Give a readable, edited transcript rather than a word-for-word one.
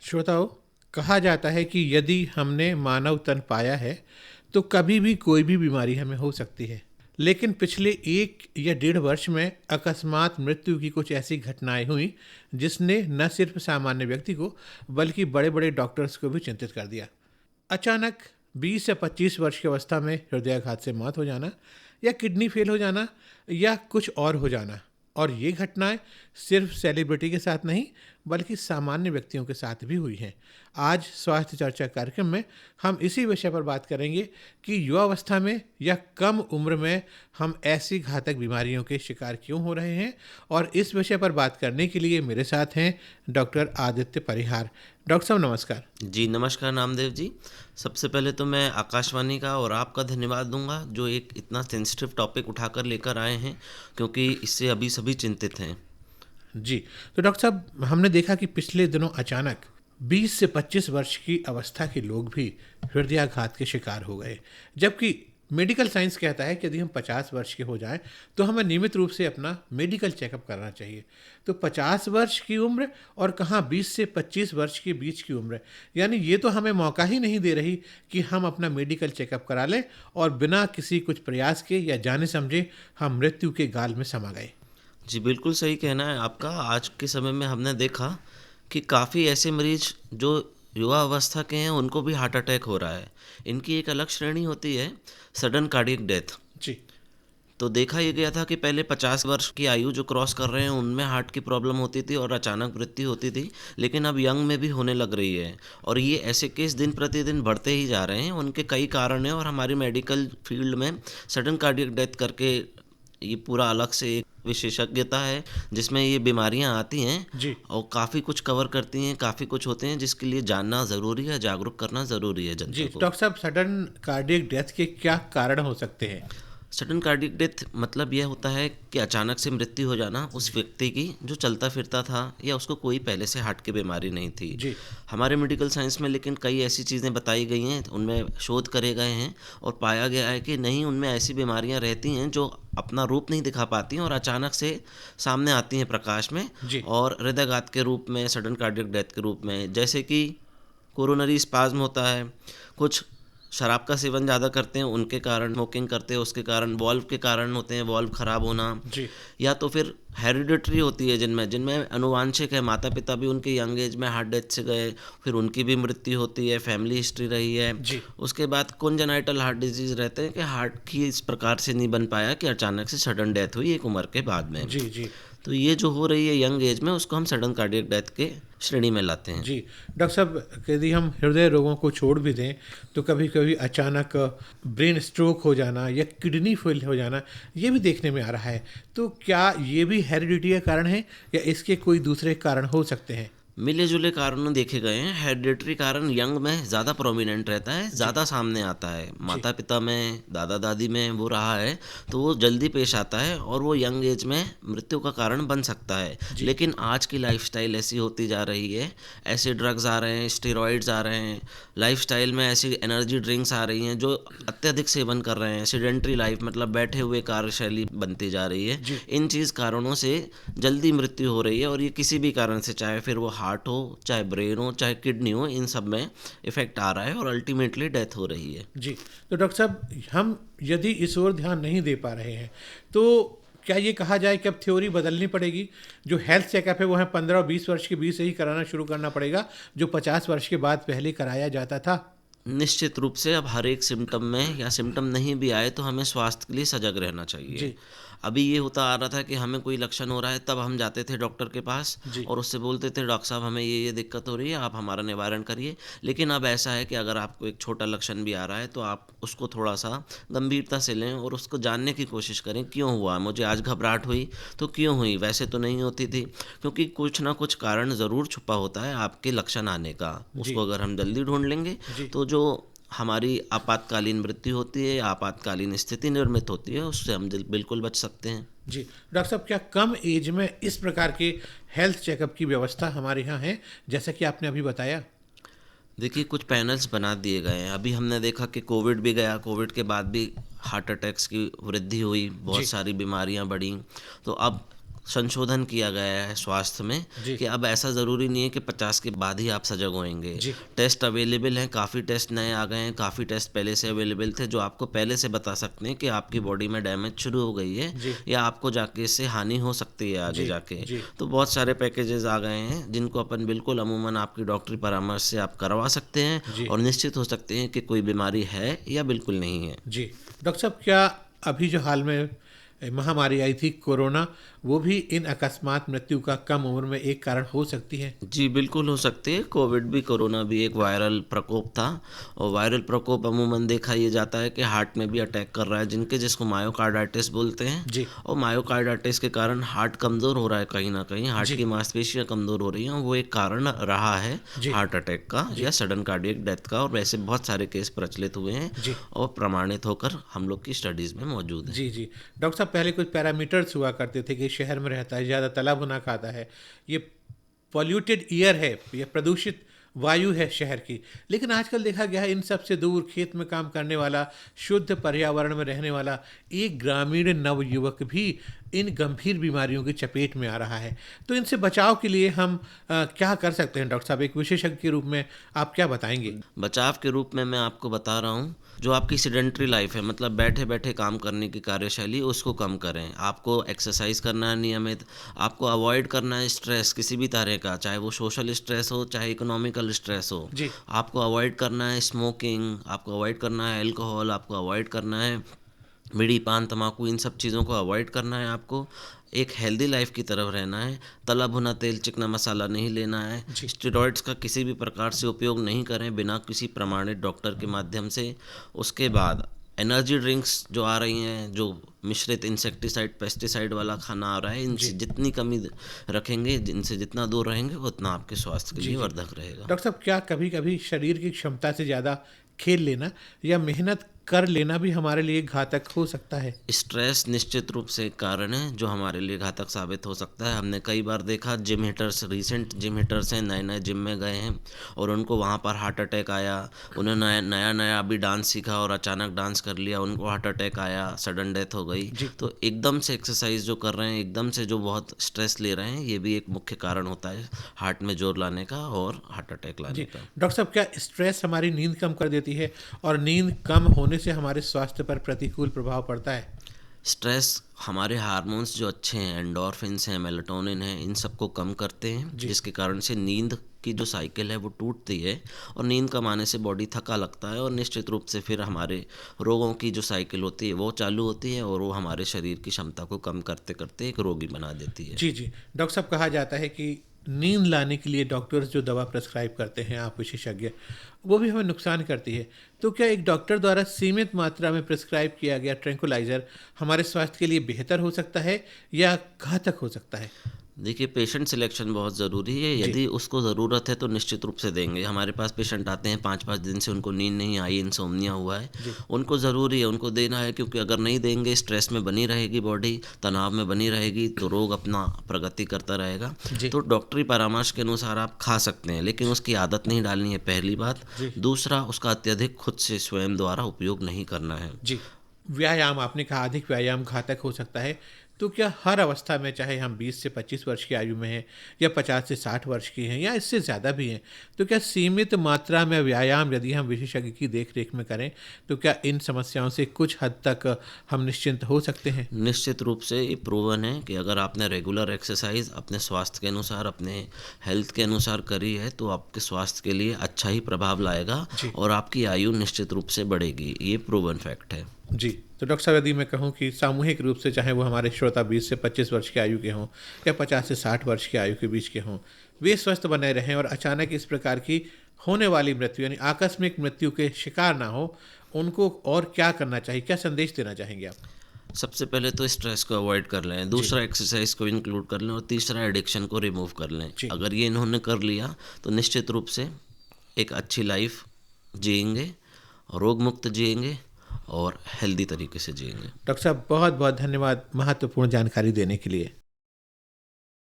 श्रोताओं, कहा जाता है कि यदि हमने मानव तन पाया है तो कभी भी कोई भी बीमारी हमें हो सकती है। लेकिन पिछले 1 या 1.5 वर्ष में अकस्मात मृत्यु की कुछ ऐसी घटनाएं हुई जिसने न सिर्फ सामान्य व्यक्ति को बल्कि बड़े बड़े डॉक्टर्स को भी चिंतित कर दिया। अचानक 20 से 25 वर्ष की अवस्था में हृदयाघात से मौत हो जाना, या किडनी फेल हो जाना, या कुछ और हो जाना। और ये घटनाएं सिर्फ सेलिब्रिटी के साथ नहीं बल्कि सामान्य व्यक्तियों के साथ भी हुई हैं। आज स्वास्थ्य चर्चा कार्यक्रम में हम इसी विषय पर बात करेंगे कि युवावस्था में या कम उम्र में हम ऐसी घातक बीमारियों के शिकार क्यों हो रहे हैं। और इस विषय पर बात करने के लिए मेरे साथ हैं डॉक्टर आदित्य परिहार। डॉक्टर साहब नमस्कार। जी नमस्कार नामदेव जी। सबसे पहले तो मैं आकाशवाणी का और आपका धन्यवाद दूंगा जो एक इतना सेंसिटिव टॉपिक उठाकर लेकर आए हैं, क्योंकि इससे अभी सभी चिंतित हैं। जी, तो डॉक्टर साहब, हमने देखा कि पिछले दिनों अचानक 20 से 25 वर्ष की अवस्था के लोग भी हृदयाघात के शिकार हो गए, जबकि मेडिकल साइंस कहता है कि यदि हम 50 वर्ष के हो जाएं तो हमें नियमित रूप से अपना मेडिकल चेकअप करना चाहिए। तो 50 वर्ष की उम्र और कहाँ 20 से 25 वर्ष के बीच की उम्र, यानी ये तो हमें मौका ही नहीं दे रही कि हम अपना मेडिकल चेकअप करा लें और बिना किसी कुछ प्रयास के या जाने समझे हम मृत्यु के गाल में समा गए। जी बिल्कुल सही कहना है आपका। आज के समय में हमने देखा कि काफ़ी ऐसे मरीज जो युवा अवस्था के हैं उनको भी हार्ट अटैक हो रहा है। इनकी एक अलग श्रेणी होती है, सडन कार्डियक डेथ। जी। तो देखा ये गया था कि पहले 50 वर्ष की आयु जो क्रॉस कर रहे हैं उनमें हार्ट की प्रॉब्लम होती थी और अचानक मृत्यु होती थी, लेकिन अब यंग में भी होने लग रही है। और ये ऐसे केस दिन प्रतिदिन बढ़ते ही जा रहे हैं। उनके कई कारण हैं और हमारी मेडिकल फील्ड में सडन कार्डियक डेथ करके ये पूरा अलग से एक विशेषज्ञता है जिसमें ये बीमारियां आती हैं जी। और काफ़ी कुछ कवर करती हैं, काफ़ी कुछ होते हैं जिसके लिए जानना ज़रूरी है, जागरूक करना ज़रूरी है जी, जनता को। डॉक्टर साहब, सडन कार्डियक डेथ के क्या कारण हो सकते हैं? सडन कार्डियक डेथ मतलब यह होता है कि अचानक से मृत्यु हो जाना उस व्यक्ति की जो चलता फिरता था या उसको कोई पहले से हार्ट की बीमारी नहीं थी। जी। हमारे मेडिकल साइंस में लेकिन कई ऐसी चीज़ें बताई गई हैं, उनमें शोध करे गए हैं और पाया गया है कि नहीं, उनमें ऐसी बीमारियां रहती हैं जो अपना रूप नहीं दिखा पाती हैं और अचानक से सामने आती हैं प्रकाश में जी। और हृदयघात के रूप में, सडन कार्डियक डेथ के रूप में। जैसे कि कोरोनरी स्पाज्म होता है, कुछ शराब का सेवन ज़्यादा करते हैं उनके कारण, स्मोकिंग करते हैं उसके कारण, वॉल्व के कारण होते हैं, वॉल्व ख़राब होना। जी। या तो फिर हेरिडिटरी होती है जिनमें जिनमें अनुवांशिक है, माता पिता भी उनके यंग एज में हार्ट डेथ से गए, फिर उनकी भी मृत्यु होती है, फैमिली हिस्ट्री रही है। जी। उसके बाद कॉन्जेनाइटल हार्ट डिजीज़ रहते हैं कि हार्ट की इस प्रकार से नहीं बन पाया कि अचानक से सडन डेथ हुई एक उम्र के बाद में। जी। जी। तो ये जो हो रही है यंग एज में उसको हम सडन कार्डियक डेथ के श्रेणी में लाते हैं। जी, डॉक्टर साहब, यदि हम हृदय रोगों को छोड़ भी दें तो कभी कभी अचानक ब्रेन स्ट्रोक हो जाना या किडनी फेल हो जाना ये भी देखने में आ रहा है। तो क्या ये भी हेरिडिटी का कारण है या इसके कोई दूसरे कारण हो सकते हैं? मिले जुले कारणों देखे गए हैं। हेरिडिटरी कारण यंग में ज़्यादा प्रोमिनेंट रहता है, ज़्यादा सामने आता है। माता पिता में, दादा दादी में वो रहा है तो वो जल्दी पेश आता है और वो यंग एज में मृत्यु का कारण बन सकता है। लेकिन आज की लाइफस्टाइल ऐसी होती जा रही है, ऐसे ड्रग्स आ रहे हैं, स्टेरॉइड्स आ रहे हैं, लाइफस्टाइल में ऐसी एनर्जी ड्रिंक्स आ रही हैं जो अत्यधिक सेवन कर रहे हैं। सेडेंट्री लाइफ मतलब बैठे हुए कार्यशैली बनती जा रही है। इन चीज़ कारणों से जल्दी मृत्यु हो रही है और ये किसी भी कारण से, चाहे फिर वो हार्ट हो, चाहे ब्रेन हो, चाहे किडनी हो, इन सब में इफेक्ट आ रहा है और अल्टीमेटली डेथ हो रही है। जी, तो डॉक्टर साहब, हम यदि इस ओर ध्यान नहीं दे पा रहे हैं तो क्या ये कहा जाए कि अब थ्योरी बदलनी पड़ेगी? जो हेल्थ चेकअप है वो है 15 और 20 वर्ष के बीच से ही कराना शुरू करना पड़ेगा, जो 50 वर्ष के बाद पहले कराया जाता था। निश्चित रूप से अब हर एक सिम्टम में या सिम्टम नहीं भी आए तो हमें स्वास्थ्य के लिए सजग रहना चाहिए। जी। अभी ये होता आ रहा था कि हमें कोई लक्षण हो रहा है तब हम जाते थे डॉक्टर के पास जी। और उससे बोलते थे डॉक्टर साहब हमें ये दिक्कत हो रही है, आप हमारा निवारण करिए। लेकिन अब ऐसा है कि अगर आपको एक छोटा लक्षण भी आ रहा है तो आप उसको थोड़ा सा गंभीरता से लें और उसको जानने की कोशिश करें, क्यों हुआ मुझे आज घबराहट हुई, तो क्यों हुई, वैसे तो नहीं होती थी। क्योंकि कुछ ना कुछ कारण ज़रूर छुपा होता है आपके लक्षण आने का। उसको अगर हम जल्दी ढूंढ लेंगे जी। तो जो हमारी आपातकालीन मृत्यु होती है, आपातकालीन स्थिति निर्मित होती है, उससे हम बिल्कुल बच सकते हैं। जी, डॉक्टर साहब, क्या कम एज में इस प्रकार के हेल्थ चेकअप की व्यवस्था हमारे यहाँ है जैसा कि आपने अभी बताया? देखिए कुछ पैनल्स बना दिए गए हैं। अभी हमने देखा कि कोविड भी गया, कोविड के बाद भी हार्ट अटैक्स की वृद्धि हुई, बहुत सारी बीमारियां बढ़ी। तो अब संशोधन किया गया है स्वास्थ्य में जी। कि अब ऐसा ज़रूरी नहीं है कि 50 के बाद ही आप सजग होएंगे। जी। टेस्ट अवेलेबल हैं, काफ़ी टेस्ट नए आ गए हैं, काफ़ी टेस्ट पहले से अवेलेबल थे जो आपको पहले से बता सकते हैं कि आपकी बॉडी में डैमेज शुरू हो गई है जी। या आपको जाके इससे हानि हो सकती है आगे जी। जाके। जी। तो बहुत सारे पैकेजेस आ गए हैं जिनको अपन बिल्कुल अमूमन आपकी डॉक्टरी परामर्श से आप करवा सकते हैं जी। और निश्चित हो सकते हैं कि कोई बीमारी है या बिल्कुल नहीं है। जी। डॉक्टर साहब, क्या अभी जो हाल में महामारी आई थी कोरोना, वो भी इन अकस्मात मृत्यु का कम उम्र में एक कारण हो सकती है? जी, बिल्कुल हो सकती है। कोविड भी, कोरोना भी एक वायरल प्रकोप था और वायरल प्रकोप अमूमन देखा ये जाता है कि हार्ट में भी अटैक कर रहा है जिसको मायोकार्डाइटिस बोलते हैं। जी। और मायोकार्डाइटिस के कारण हार्ट कमज़ोर हो रहा है कहीं न कहीं, हार्ट जी। की मांसपेशियाँ कमज़ोर हो रही हैं और वो एक कारण रहा है जी। हार्ट अटैक का या सडन कार्डियक डेथ का। और वैसे बहुत सारे केस प्रचलित हुए हैं जी। और प्रमाणित होकर हम लोग की स्टडीज़ में मौजूद हैं। जी। जी। डॉक्टर साहब, पहले कुछ पैरामीटर्स हुआ करते थे कि शहर में रहता है, ज़्यादा तला भुना खाता है, ये पॉल्यूटेड एयर है, ये प्रदूषित वायु है शहर की। लेकिन आजकल देखा गया है इन सब से दूर खेत में काम करने वाला, शुद्ध पर्यावरण में रहने वाला एक ग्रामीण नवयुवक भी इन गंभीर बीमारियों की चपेट में आ रहा है। तो इनसे बचाव के लिए हम क्या कर सकते हैं डॉक्टर साहब? एक विशेषज्ञ के रूप में आप क्या बताएंगे? बचाव के रूप में मैं आपको बता रहा हूँ, जो आपकी सेडेंटरी लाइफ है, मतलब बैठे बैठे काम करने की कार्यशैली, उसको कम करें। आपको एक्सरसाइज करना है नियमित, आपको अवॉइड करना है स्ट्रेस किसी भी तरह का, चाहे वो सोशल स्ट्रेस हो चाहे इकोनॉमिकल स्ट्रेस हो। जी। आपको अवॉइड करना है स्मोकिंग, आपको अवॉइड करना है अल्कोहल, आपको अवॉइड करना है बीड़ी पान तम्बाकू, इन सब चीज़ों को अवॉइड करना है। आपको एक हेल्दी लाइफ की तरफ रहना है, तला भुना तेल चिकना मसाला नहीं लेना है, जी। स्टेरॉइड्स का किसी भी प्रकार से उपयोग नहीं करें बिना किसी प्रमाणित डॉक्टर के माध्यम से। उसके बाद एनर्जी ड्रिंक्स जो आ रही हैं, जो मिश्रित इंसेक्टिसाइड पेस्टिसाइड वाला खाना आ रहा है, इनसे जितनी कमी रखेंगे, इनसे जितना दूर रहेंगे उतना आपके स्वास्थ्य के लिए वर्धक रहेगा। डॉक्टर साहब, क्या कभी कभी शरीर की क्षमता से ज़्यादा खेल लेना या मेहनत कर लेना भी हमारे लिए घातक हो सकता है? स्ट्रेस निश्चित रूप से एक कारण है जो हमारे लिए घातक साबित हो सकता है। हमने कई बार देखा gym hitters, recent gym hitters हैं, नए नए जिम में गए हैं और उनको वहाँ पर हार्ट अटैक आया। उन्होंने नया नया अभी डांस सीखा और अचानक डांस कर लिया, उनको हार्ट अटैक आया, सडन डेथ हो गई। तो एकदम से एक्सरसाइज जो कर रहे हैं, एकदम से जो बहुत स्ट्रेस ले रहे हैं, ये भी एक मुख्य कारण होता है हार्ट में जोर लाने का और हार्ट अटैक लाने का। डॉक्टर साहब, क्या स्ट्रेस हमारी नींद कम कर देती है और नींद कम होने से हमारे स्वास्थ्य पर प्रतिकूल प्रभाव पड़ता है? स्ट्रेस हमारे हार्मोन्स जो अच्छे हैं, एंडोर्फिन्स हैं, मेलाटोनिन हैं, इन सबको कम करते हैं, जिसके कारण से नींद की जो साइकिल है वो टूटती है और नींद कम आने से बॉडी थका लगता है और निश्चित रूप से फिर हमारे रोगों की जो साइकिल होती है वो चालू होती है और वो हमारे शरीर की क्षमता को कम करते करते एक रोगी बना देती है। जी। जी। डॉक्टर साहब, कहा जाता है कि नींद लाने के लिए डॉक्टर्स जो दवा प्रेस्क्राइब करते हैं, आप विशेषज्ञ, वो भी हमें नुकसान करती है। तो क्या एक डॉक्टर द्वारा सीमित मात्रा में प्रेस्क्राइब किया गया ट्रैंकुलाइजर हमारे स्वास्थ्य के लिए बेहतर हो सकता है या घातक हो सकता है? देखिए, पेशेंट सिलेक्शन बहुत ज़रूरी है। यदि उसको ज़रूरत है तो निश्चित रूप से देंगे। हमारे पास पेशेंट आते हैं 5-5 दिन से उनको नींद नहीं आई, इंसोम्निया हुआ है, उनको ज़रूरी है, उनको देना है, क्योंकि अगर नहीं देंगे स्ट्रेस में बनी रहेगी बॉडी, तनाव में बनी रहेगी तो रोग अपना प्रगति करता रहेगा। तो डॉक्टरी परामर्श के अनुसार आप खा सकते हैं, लेकिन उसकी आदत नहीं डालनी है, पहली बात। दूसरा, उसका अत्यधिक खुद से स्वयं द्वारा उपयोग नहीं करना है। जी। व्यायाम, आपने कहा अधिक व्यायाम घातक हो सकता है। तो क्या हर अवस्था में, चाहे हम 20 से 25 वर्ष की आयु में हैं या 50 से 60 वर्ष की हैं या इससे ज़्यादा भी हैं, तो क्या सीमित मात्रा में व्यायाम यदि हम विशेषज्ञ की देख रेख में करें तो क्या इन समस्याओं से कुछ हद तक हम निश्चिंत हो सकते हैं? निश्चित रूप से ये प्रूवन है कि अगर आपने रेगुलर एक्सरसाइज अपने स्वास्थ्य के अनुसार, अपने हेल्थ के अनुसार करी है तो आपके स्वास्थ्य के लिए अच्छा ही प्रभाव लाएगा और आपकी आयु निश्चित रूप से बढ़ेगी। ये प्रूवन फैक्ट है। जी। तो डॉक्टर साहब, यदि मैं कहूँ कि सामूहिक रूप से, चाहे वो हमारे श्रोता 20 से 25 वर्ष की आयु के हों या 50 से 60 वर्ष की आयु के बीच के हों, वे स्वस्थ बने रहें और अचानक इस प्रकार की होने वाली मृत्यु यानी आकस्मिक मृत्यु के शिकार ना हो, उनको और क्या करना चाहिए, क्या संदेश देना चाहेंगे आप? सबसे पहले तो स्ट्रेस को अवॉइड कर लें, दूसरा एक्सरसाइज को इंक्लूड कर लें और तीसरा एडिक्शन को रिमूव कर लें। अगर ये इन्होंने कर लिया तो निश्चित रूप से एक अच्छी लाइफ जिएंगे, रोग मुक्त जिएंगे और हेल्दी तरीके से जिएंगे। डॉक्टर साहब, बहुत बहुत धन्यवाद महत्वपूर्ण जानकारी देने के लिए।